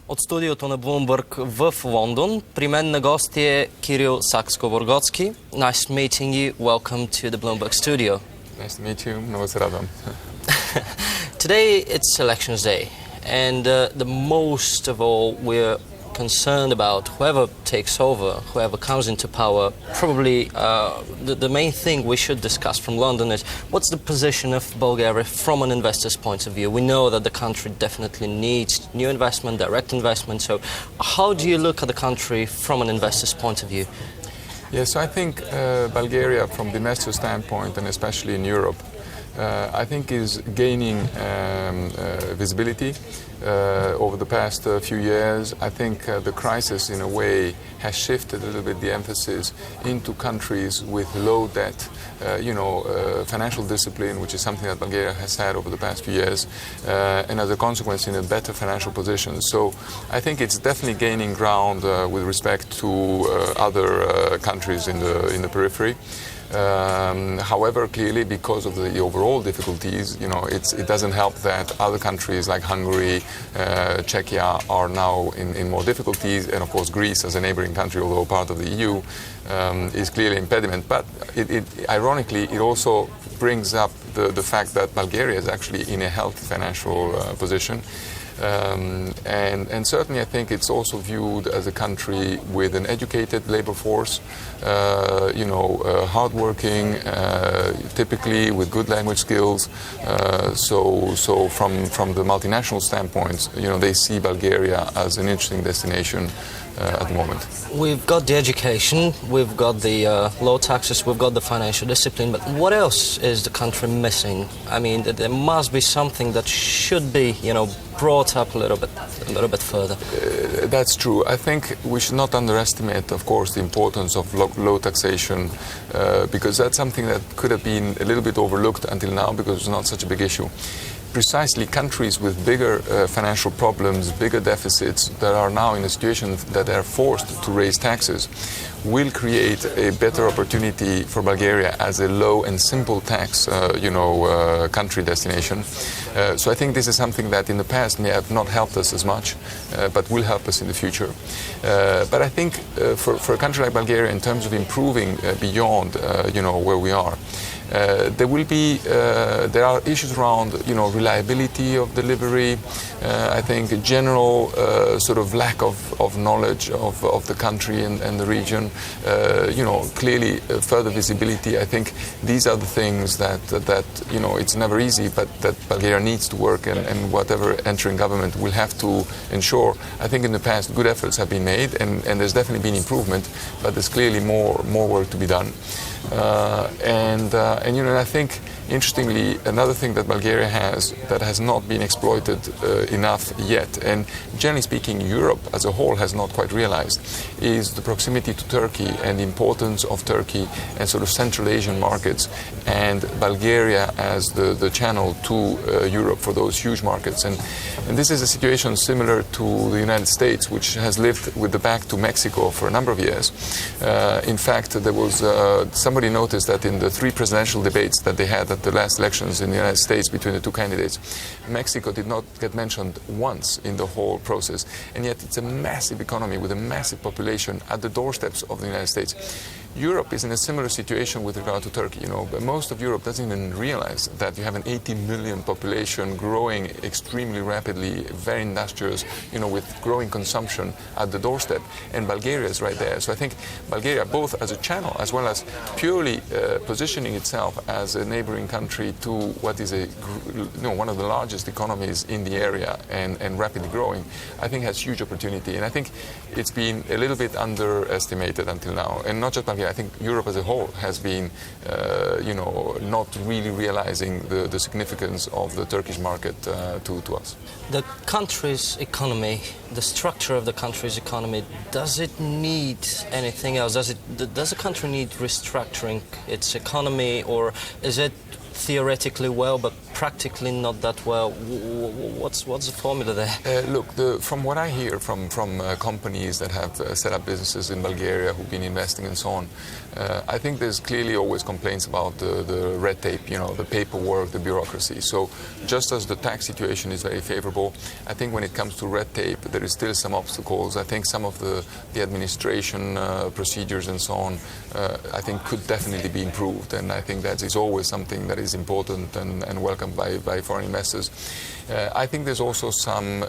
От студиото на Bloomberg в Лондон, при мен на гости е Kyril Saxe-Coburg. Nice meeting you. Welcome to the Bloomberg studio. Nice to meet you. Много се радвам. Today it's elections day, and the most of all we're concerned about whoever takes over, whoever comes into power. Probably the main thing we should discuss from London is what's the position of Bulgaria from an investor's point of view. We know that the country definitely needs new investment, direct investment. So how do you look at the country from an investor's point of view? Yes, so I think Bulgaria, from the investor standpoint, and especially in Europe, I think is gaining visibility over the past few years. I think the crisis, in a way, has shifted a little bit the emphasis into countries with low debt, financial discipline, which is something that Bulgaria has had over the past few years, and as a consequence, in a better financial position. So I think it's definitely gaining ground with respect to other countries in the periphery. However, clearly, because of the overall difficulties, it doesn't help that other countries like Hungary, Czechia are now in more difficulties, and of course Greece, as a neighboring country, although part of the EU, is clearly an impediment. But ironically, it also brings up the fact that Bulgaria is actually in a healthy financial position. And certainly I think it's also viewed as a country with an educated labor force, hardworking, typically with good language skills. So from the multinational standpoint, they see Bulgaria as an interesting destination at the moment. We've got the education, we've got the low taxes, we've got the financial discipline, but what else is the country missing? I mean, there must be something that should be, brought up a little bit further. That's true. I think we should not underestimate, of course, the importance of low taxation, because that's something that could have been a little bit overlooked until now because it's not such a big issue. Precisely countries with bigger financial problems, bigger deficits, that are now in a situation that they are forced to raise taxes, will create a better opportunity for Bulgaria as a low and simple tax, country destination. So I think this is something that in the past may have not helped us as much, but will help us in the future. But I think for a country like Bulgaria, in terms of improving beyond, where we are, there are issues around, reliability of delivery. I think general sort of lack of knowledge of the country and the region. Clearly further visibility. I think these are the things that it's never easy, but that Bulgaria needs to work, and whatever entering government will have to ensure. I think in the past good efforts have been made, and there's definitely been improvement, but there's clearly more work to be done. And I think, interestingly, another thing that Bulgaria has that has not been exploited enough yet, and generally speaking Europe as a whole has not quite realized, is the proximity to Turkey and the importance of Turkey and sort of Central Asian markets, and Bulgaria as the channel to Europe for those huge markets. And this is a situation similar to the United States, which has lived with the back to Mexico for a number of years. In fact, there was somebody noticed that in the 3 presidential debates that they had at the last elections in the United States between the 2 candidates, Mexico did not get mentioned once in the whole process, and yet it's a massive economy with a massive population at the doorsteps of the United States. Europe is in a similar situation with regard to Turkey. But most of Europe doesn't even realize that you have an 80 million population growing extremely rapidly, very industrious, with growing consumption at the doorstep, and Bulgaria is right there. So I think Bulgaria, both as a channel as well as purely positioning itself as a neighboring country to what is one of the largest economies in the area and rapidly growing, I think has huge opportunity. And I think it's been a little bit underestimated until now, and not just Bulgaria. I think Europe as a whole has been, not really realizing the significance of the Turkish market to us. The country's economy, the structure of the country's economy, does it need anything else? Does the country need restructuring its economy, or is it theoretically well but practically not that well. What's the formula there? Look, from what I hear from companies that have set up businesses in Bulgaria who've been investing and so on, I think there's clearly always complaints about the red tape, the paperwork, the bureaucracy. So just as the tax situation is very favorable, I think when it comes to red tape, there is still some obstacles. I think some of the administration procedures and so on, I think could definitely be improved. And I think that is always something that is important and welcomed by foreign investors. I think there's also some,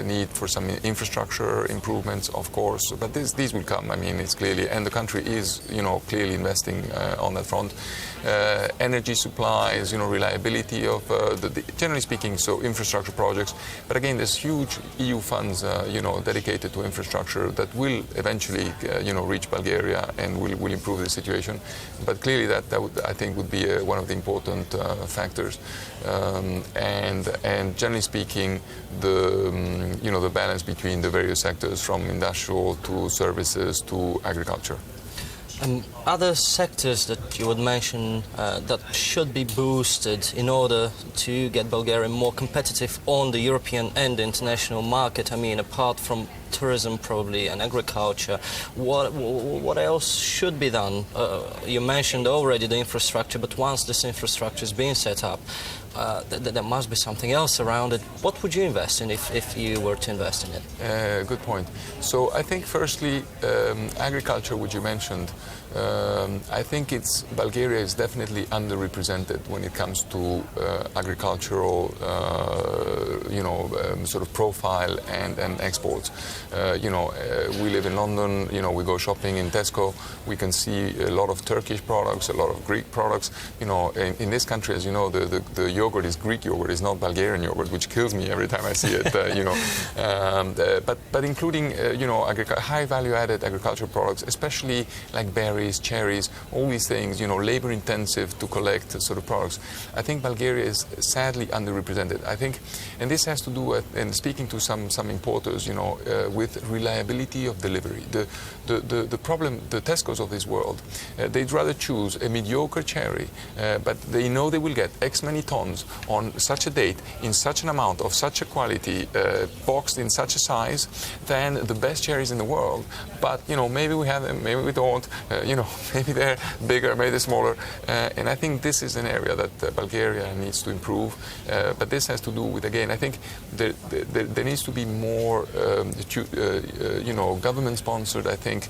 need for some infrastructure improvements, of course, but these will come. I mean, it's clearly, and the country is, clearly investing on that front. Energy supplies, reliability of, generally speaking, so infrastructure projects. But again, there's huge EU funds, dedicated to infrastructure that will eventually, reach Bulgaria and will improve the situation. But clearly, that I think would be one of the important factors. And generally speaking, the balance between the various sectors, from industrial to services to agriculture. Other sectors that you would mention that should be boosted in order to get Bulgaria more competitive on the European and international market, I mean, apart from tourism probably and agriculture, what else should be done? You mentioned already the infrastructure, but once this infrastructure is being set up, there must be something else around it. What would you invest in if you were to invest in it? Good point. So I think firstly, agriculture, which you mentioned, I think Bulgaria is definitely underrepresented when it comes to agricultural, sort of profile and exports. We live in London, we go shopping in Tesco, we can see a lot of Turkish products, a lot of Greek products. In this country, as you know, the yogurt is Greek yogurt, is not Bulgarian yogurt, which kills me every time I see it, But including, high value-added agricultural products, especially like berries, cherries, all these things, labor intensive to collect sort of products. I think Bulgaria is sadly underrepresented. I think, and this has to do with, and speaking to some importers, with reliability of delivery. The problem, the Tesco's of this world, they'd rather choose a mediocre cherry, but they know they will get X many tons on such a date, in such an amount, of such a quality, boxed in such a size, than the best cherries in the world. But, maybe we have them, maybe we don't, maybe they're bigger, maybe they're smaller. And I think this is an area that Bulgaria needs to improve. But this has to do with, again, I think there needs to be more, government-sponsored, I think,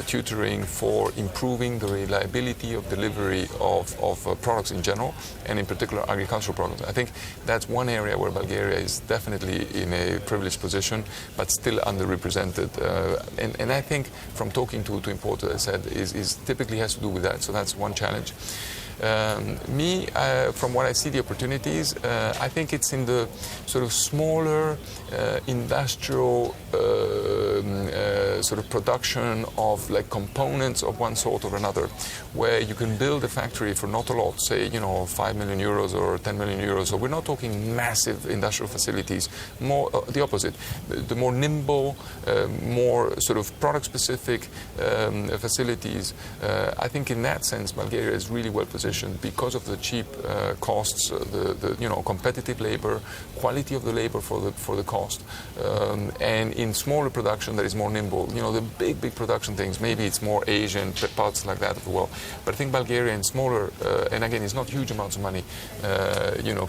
tutoring for improving the reliability of delivery of products in general, and in particular agricultural products. I think that's one area where Bulgaria is definitely in a privileged position, but still underrepresented. And I think from talking to importers, I said, is typically has to do with that. So that's one challenge. From what I see the opportunities, I think it's in the sort of smaller industrial sort of production of like components of one sort or another, where you can build a factory for not a lot, say, 5 million euros or 10 million euros. So we're not talking massive industrial facilities, more the opposite. The more nimble, more sort of product-specific facilities. I think in that sense, Bulgaria is really well positioned because of the cheap costs, the competitive labor, quality of the labor for the cost, and in smaller production that is more nimble. The big production things, maybe it's more Asian parts like that of the world. But I think Bulgaria in smaller, and again, it's not huge amounts of money,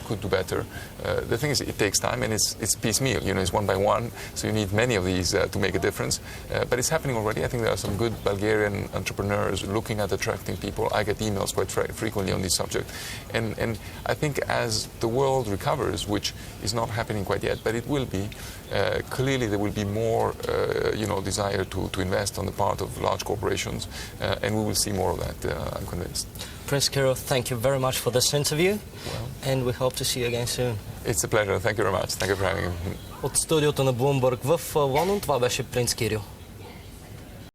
could do better. The thing is, it takes time, and it's piecemeal. It's one by one, so you need many of these to make a difference. But it's happening already. I think there are some good Bulgarian entrepreneurs looking at attracting people. I get emails quite frequently on this subject, and I think as the world recovers, which is not happening quite yet, but it will be, clearly there will be more desire to invest on the part of large corporations, and we will see more of that, I'm convinced. Prince Kyril, thank you very much for this interview, and we hope to see you again soon. It's a pleasure. Thank you very much. Thank you for having me. От студиото на Bloomberg в Лондон, това беше Принц Кирил.